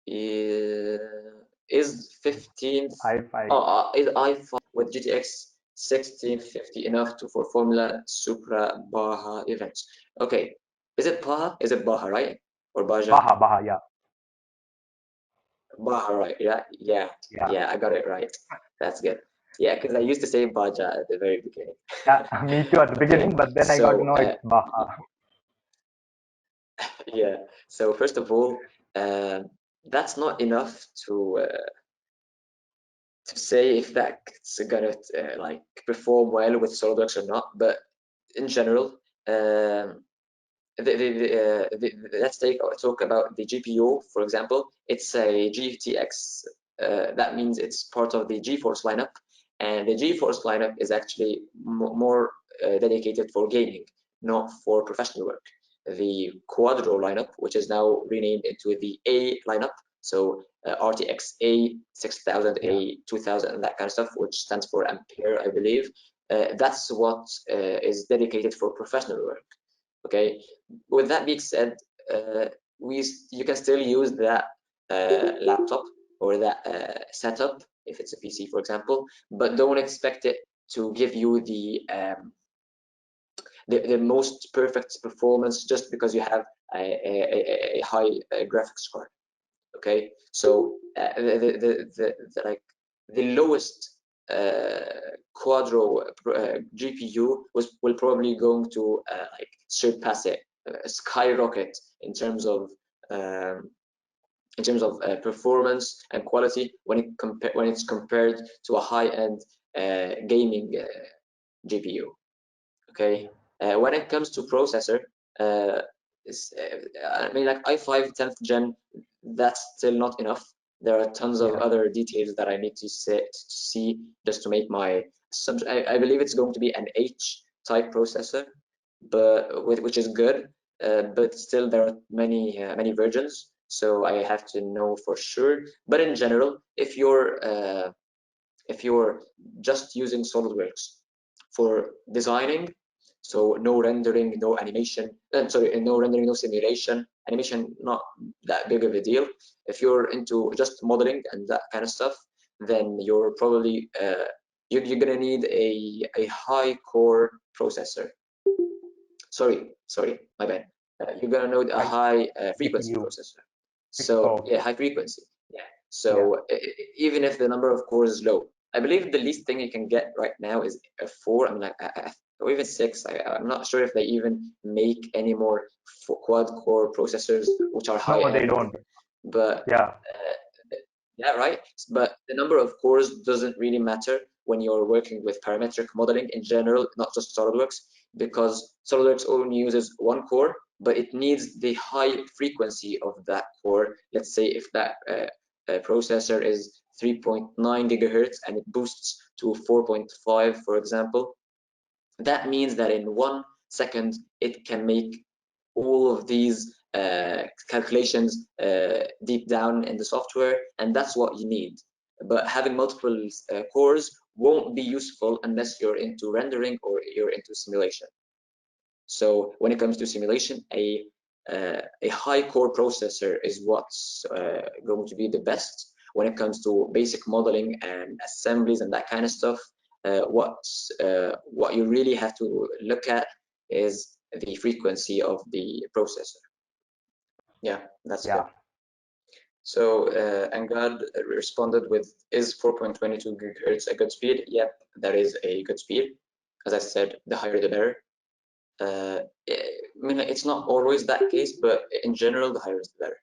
is 15th i5 is i5 with GTX 1650 enough for Formula Supra Baja events? Okay, is it Baja? Is it Baja, right? Or Baja? Baja, yeah. Baja, right? Yeah, I got it right. That's good. Yeah, because I used to say Baja at the very beginning. Yeah, me too at the beginning, but then I got to know it's Baja. Yeah. So first of all, that's not enough to say if that's gonna like perform well with SolidWorks or not. But in general, let's talk about the GPU, for example. It's a GTX. That means it's part of the GeForce lineup, and the GeForce lineup is actually more dedicated for gaming, not for professional work. The Quadro lineup, which is now renamed into the A lineup, so RTX A 6000, A 2000, and that kind of stuff, which stands for Ampere, I believe. That's what is dedicated for professional work. Okay. With that being said, you can still use that laptop or that setup if it's a PC, for example, but don't expect it to give you the most perfect performance just because you have a high graphics card. Okay, so the lowest Quadro GPU will probably going to like surpass it, skyrocket in terms of performance and quality when it's compared to a high-end gaming GPU. Okay, when it comes to processor, I mean, like i5 10th gen, that's still not enough. There are tons of other details that I need to see just to make my assumption. I believe it's going to be an H type processor, but which is good, but still there are many versions, so I have to know for sure. But in general, if you're just using SolidWorks for designing, so no rendering, no animation, no rendering, no simulation. Animation, not that big of a deal. If you're into just modeling and that kind of stuff, then you're probably you're gonna need a high core processor. Sorry, my bad. You're gonna need a high frequency processor. So yeah, high frequency. Yeah. So even if the number of cores is low, I believe the least thing you can get right now is a 4. I mean, or even 6. I'm not sure if they even make any more quad core processors which are high end. No, they don't. But yeah, right. But the number of cores doesn't really matter when you're working with parametric modeling in general, not just SolidWorks, because SolidWorks only uses one core, but it needs the high frequency of that core. Let's say if that processor is 3.9 gigahertz and it boosts to 4.5, for example, that means that in 1 second it can make all of these calculations deep down in the software, and that's what you need. But having multiple cores won't be useful unless you're into rendering or you're into simulation. So when it comes to simulation, a high core processor is what's going to be the best. When it comes to basic modeling and assemblies and that kind of stuff, what you really have to look at is the frequency of the processor. Yeah, that's good. So Angad responded with, is 4.22 gigahertz a good speed? Yep, that is a good speed. As I said, the higher the better. I mean, it's not always that case, but in general, the higher is the better.